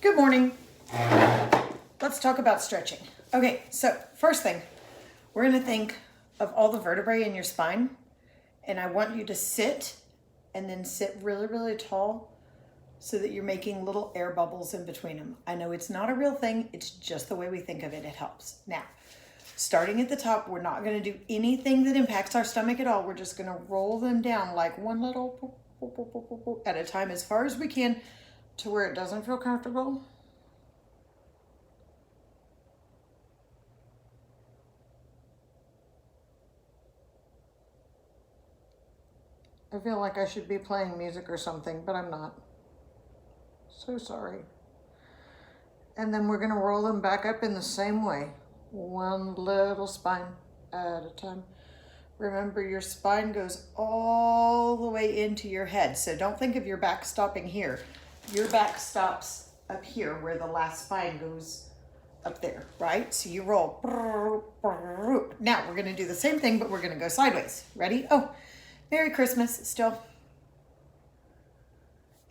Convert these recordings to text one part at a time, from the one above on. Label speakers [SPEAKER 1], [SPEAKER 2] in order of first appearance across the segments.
[SPEAKER 1] Good morning. Let's talk about stretching. Okay, so first thing, we're going to think of all the vertebrae in your spine, and I want you to sit and then sit really, really tall so that you're making little air bubbles in between them. I know it's not a real thing, it's just the way we think of it. It helps. Now, starting at the top, we're not going to do anything that impacts our stomach at all. We're just going to roll them down like one little at a time as far as we can to where it doesn't feel comfortable. I feel like I should be playing music or something, but I'm not. So sorry. And then we're going to roll them back up in the same way. One little spine at a time. Remember, your spine goes all the way into your head. So don't think of your back stopping here. Your back stops up here where the last spine goes up there, right? So you roll. Now we're going to do the same thing, but we're going to go sideways. Ready? Oh, Merry Christmas still.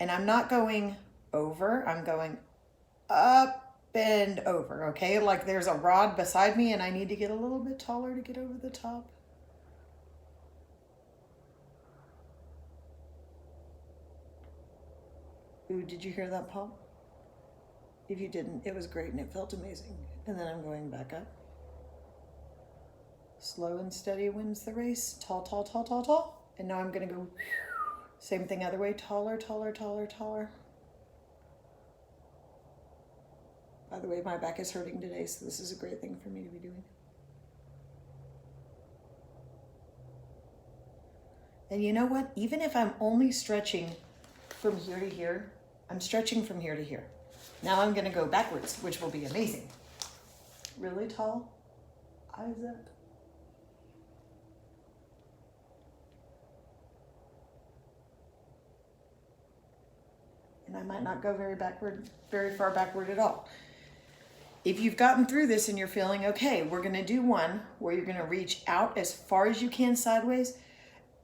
[SPEAKER 1] And I'm not going over, I'm going up and over, okay? Like there's a rod beside me and I need to get a little bit taller to get over the top. Ooh, did you hear that pop? If you didn't, it was great and it felt amazing. And then I'm going back up. Slow and steady wins the race. Tall, tall, tall, tall, tall. And now I'm gonna go, same thing other way, taller, taller, taller, taller. By the way, my back is hurting today, so this is a great thing for me to be doing. And you know what? Even if I'm only stretching from here to here, I'm stretching from here to here. Now I'm gonna go backwards, which will be amazing. Really tall, eyes up. And I might not go very far backward at all. If you've gotten through this and you're feeling okay, we're gonna do one where you're gonna reach out as far as you can sideways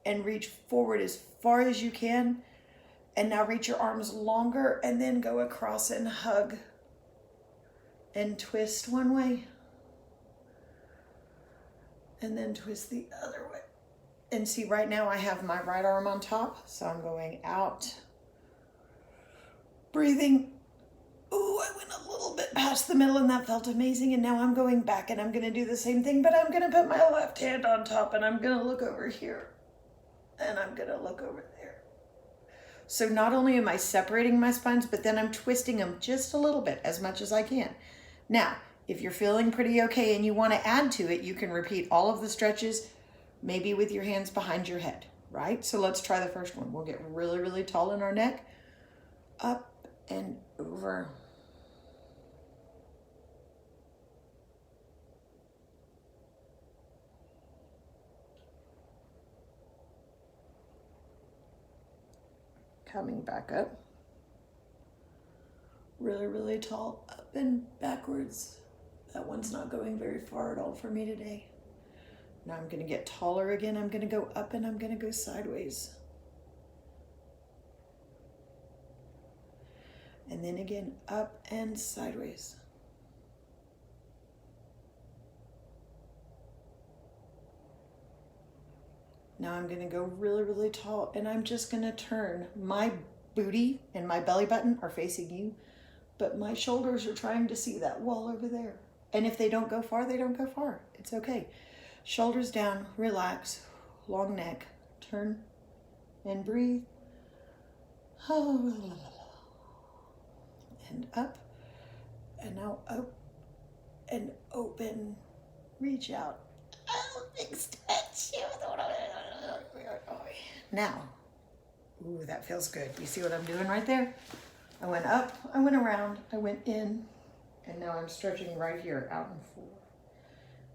[SPEAKER 1] and reach forward as far as you can. And now reach your arms longer and then go across and hug and twist one way. And then twist the other way. And see, right now I have my right arm on top, so I'm going out. Breathing. Ooh, I went a little bit past the middle and that felt amazing. And now I'm going back and I'm going to do the same thing, but I'm going to put my left hand on top and I'm going to look over here. And I'm going to look over there. So not only am I separating my spines, but then I'm twisting them just a little bit, as much as I can. Now, if you're feeling pretty okay and you want to add to it, you can repeat all of the stretches, maybe with your hands behind your head, right? So let's try the first one. We'll get really, really tall in our neck. Up and over. Coming back up. Really, really tall, up and backwards. That one's not going very far at all for me today. Now I'm gonna get taller again. I'm gonna go up and I'm gonna go sideways. And then again, up and sideways. Now I'm gonna go really, really tall and I'm just gonna turn. My booty and my belly button are facing you, but my shoulders are trying to see that wall over there. And if they don't go far, they don't go far. It's okay. Shoulders down, relax, long neck, turn and breathe. And up, and now up and open, reach out. Oh, big stretch. Now, ooh, that feels good. You see what I'm doing right there? I went up, I went around, I went in, and now I'm stretching right here, out and forward.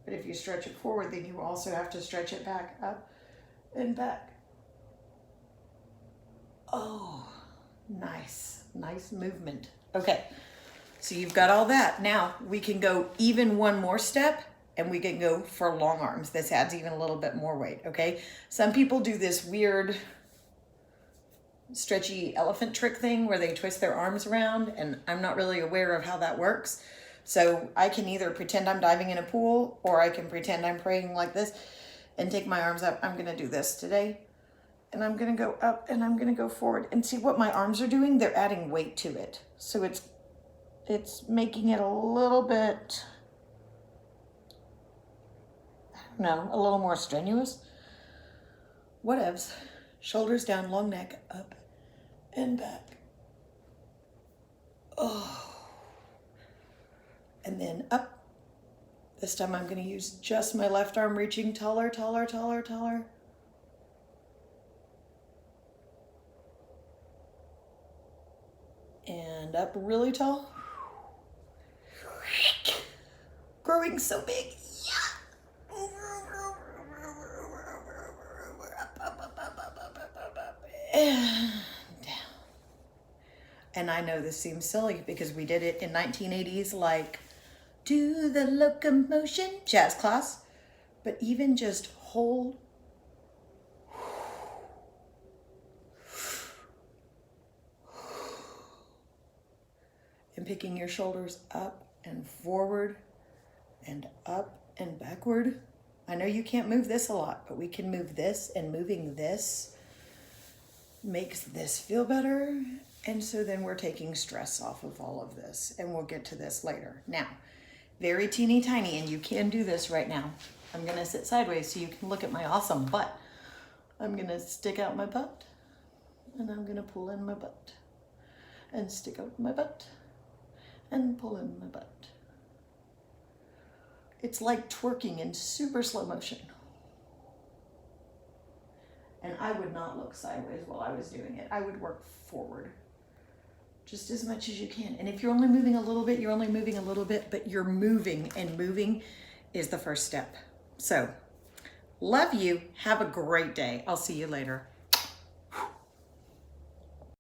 [SPEAKER 1] But if you stretch it forward, then you also have to stretch it back, up and back. Oh, nice, nice movement. Okay, so you've got all that. Now we can go even one more step and we can go for long arms. This adds even a little bit more weight, okay? Some people do this weird
[SPEAKER 2] stretchy elephant trick thing where they twist their arms around, and I'm not really aware of how that works. So I can either pretend I'm diving in a pool, or I can pretend I'm praying like this and take my arms up. I'm gonna do this today. And I'm gonna go up and I'm gonna go forward, and see what my arms are doing. They're adding weight to it. So it's making it a little bit, I don't know, a little more strenuous. Whatevs. Shoulders down, long neck, up and back. Oh. And then up. This time I'm gonna use just my left arm, reaching taller, taller, taller, taller. And up really tall. Growing so big. Yeah. And down. And I know this seems silly because we did it in 1980s, like do the locomotion jazz class, but even just hold and picking your shoulders up and forward and up and backward. I know you can't move this a lot, but we can move this, and moving this makes this feel better. And so then we're taking stress off of all of this, and we'll get to this later. Now, very teeny tiny, and you can do this right now. I'm gonna sit sideways so you can look at my awesome butt. I'm gonna stick out my butt, and I'm gonna pull in my butt, and stick out my butt, and pull in my butt. It's like twerking in super slow motion. And I would not look sideways while I was doing it. I would work forward just as much as you can. And if you're only moving a little bit, you're only moving a little bit, but you're moving, and moving is the first step. So, love you. Have a great day. I'll see you later.